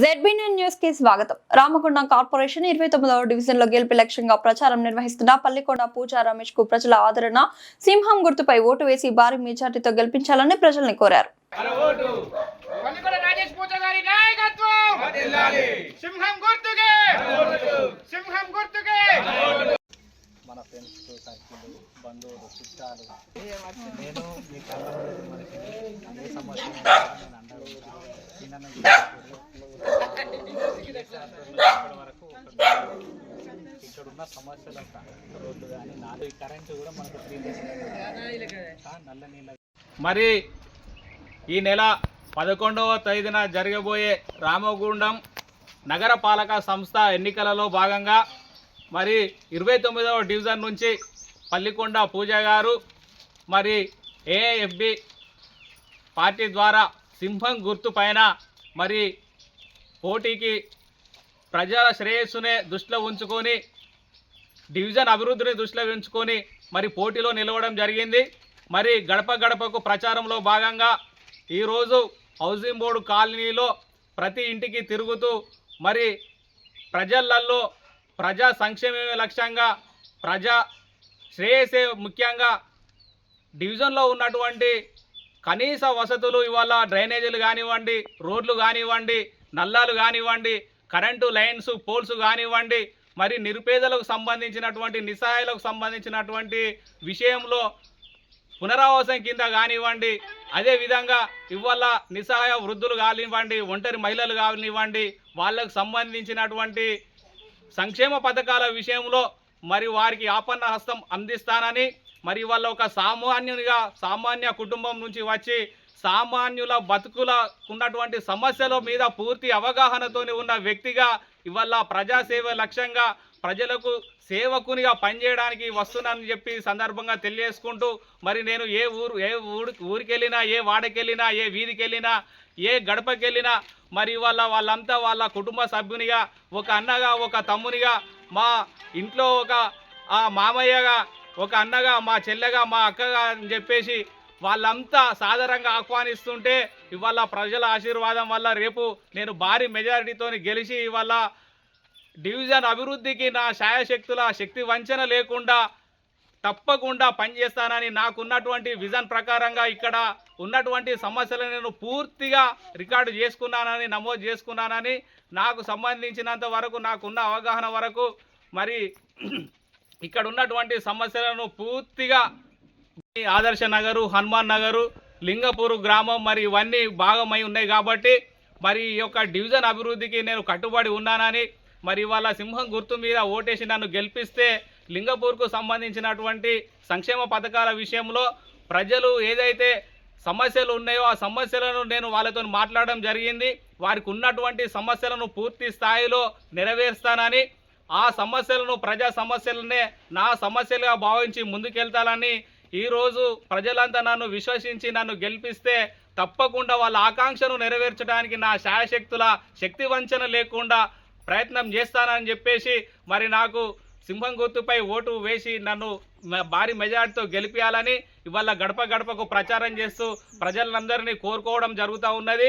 ZBN news కి స్వాగతం. Ramagundam corporation 29వ division లో గెలుపు లక్ష్యంగా ప్రచారం నిర్వహిస్తున్న పల్లికొండ పూజా రమేష్ కు ప్రజల ఆదరణ, సింహం గుర్తుపై ఓటు వేసి భారీ మెజార్టీతో గెలిపించాలని ప్రజల్ని కోరారు. మన ఫ్రెండ్స్ సర్కిల్ బంధువులు చుట్టాలు నేను మీ కళ్ళ మనకి ఏ సమస్య నేను అండగా ఇప్పటి వరకు ఇక్కడ ఉన్న సమస్యలంతా రోడ్లు కానీ నాలుగు కరెంటు కూడా మనకు ఫ్రీ నల్ల నీళ్ళ. మరి ఈ నెల 11వ తేదీన జరగబోయే రామగుండం నగరపాలక సంస్థ ఎన్నికలలో భాగంగా మరి 29వ డివిజన్ నుంచి పల్లికొండ పూజ గారు మరి ఏఎఫ్బి పార్టీ ద్వారా సింహం గుర్తు పైన మరి పోటీకి ప్రజల శ్రేయస్సునే దృష్టిలో ఉంచుకొని డివిజన్ అభివృద్ధిని దృష్టిలో ఉంచుకొని మరి పోటీలో నిలవడం జరిగింది. మరి గడప గడపకు ప్రచారంలో భాగంగా ఈరోజు హౌసింగ్ బోర్డు కాలనీలో ప్రతి ఇంటికి తిరుగుతూ మరి ప్రజలలో ప్రజా సంక్షేమమే లక్ష్యంగా, ప్రజా శ్రేయసే ముఖ్యంగా డివిజన్లో ఉన్నటువంటి కనీస వసతులు ఇవాళ డ్రైనేజీలు కానివ్వండి, రోడ్లు కానివ్వండి, నల్లాలు కానివ్వండి, కరెంటు లైన్స్ పోల్స్ కానివ్వండి, మరి నిరుపేదలకు సంబంధించినటువంటి నిస్సహాయులకు సంబంధించినటువంటి విషయంలో పునరావాసం కింద కానివ్వండి, అదేవిధంగా ఇవాళ నిస్సహాయ వృద్ధులు కానివ్వండి, ఒంటరి మహిళలు కానివ్వండి, వాళ్ళకు సంబంధించినటువంటి సంక్షేమ పథకాల విషయంలో మరి వారికి ఆపన్న హస్తం అందిస్తానని, మరి వాళ్ళ ఒక సామాన్య కుటుంబం నుంచి వచ్చి సామాన్యుల బతుకుల ఉన్నటువంటి సమస్యల మీద పూర్తి అవగాహనతోని ఉన్న వ్యక్తిగా ఇవాళ ప్రజాసేవ లక్ష్యంగా ప్రజలకు సేవకునిగా పనిచేయడానికి వస్తున్నానని చెప్పి సందర్భంగా తెలియజేసుకుంటూ మరి నేను ఏ ఊరికి వెళ్ళినా, ఏ వాడకి వెళ్ళినా, ఏ వీధికి వెళ్ళినా, ఏ గడపకి వెళ్ళినా మరి వాళ్ళంతా వాళ్ళ కుటుంబ సభ్యునిగా, ఒక అన్నగా, ఒక తమ్మునిగా, మా ఇంట్లో ఒక మామయ్యగా, ఒక అన్నగా, మా చెల్లెగా, మా అక్కగా అని చెప్పేసి వాళ్ళంతా సాదరంగా ఆహ్వానిస్తుంటే ఇవాళ ప్రజల ఆశీర్వాదం వల్ల రేపు నేను భారీ మెజారిటీతో గెలిచి ఇవాళ డివిజన్ అభివృద్ధికి నా శాయశక్తుల శక్తి వంచన లేకుండా తప్పకుండా పనిచేస్తానని, నాకున్నటువంటి విజన్ ప్రకారంగా ఇక్కడ ఉన్నటువంటి సమస్యలను నేను పూర్తిగా రికార్డు చేసుకున్నానని, నమోదు చేసుకున్నానని, నాకు సంబంధించినంత వరకు నాకున్న అవగాహన వరకు మరి ఇక్కడ ఉన్నటువంటి సమస్యలను పూర్తిగా ఆదర్శ నగరు, హనుమాన్ నగరు, లింగపూరు గ్రామం మరి ఇవన్నీ భాగమై ఉన్నాయి కాబట్టి మరి ఈ యొక్క డివిజన్ అభివృద్ధికి నేను కట్టుబడి ఉన్నానని, మరి ఇవాళ సింహం గుర్తు మీద ఓటేసి నన్ను గెలిపిస్తే లింగపూర్కు సంబంధించినటువంటి సంక్షేమ పథకాల విషయంలో ప్రజలు ఏదైతే సమస్యలు ఉన్నాయో ఆ సమస్యలను నేను వాళ్ళతో మాట్లాడడం జరిగింది. వారికి ఉన్నటువంటి సమస్యలను పూర్తి స్థాయిలో నెరవేరుస్తానని, ఆ సమస్యలను ప్రజా సమస్యలనే నా సమస్యలుగా భావించి ముందుకెళ్తానని, ఈరోజు ప్రజలంతా నన్ను విశ్వసించి నన్ను గెలిపిస్తే తప్పకుండా వాళ్ళ ఆకాంక్షను నెరవేర్చడానికి నా శాయశక్తుల శక్తి వంచన లేకుండా ప్రయత్నం చేస్తానని చెప్పేసి మరి నాకు సింహం గుర్తుపై ఓటు వేసి నన్ను భారీ మెజార్టీతో గెలిపించాలని ఇవాళ గడప గడపకు ప్రచారం చేస్తూ ప్రజలందరినీ కోరుకోవడం జరుగుతూ ఉన్నది.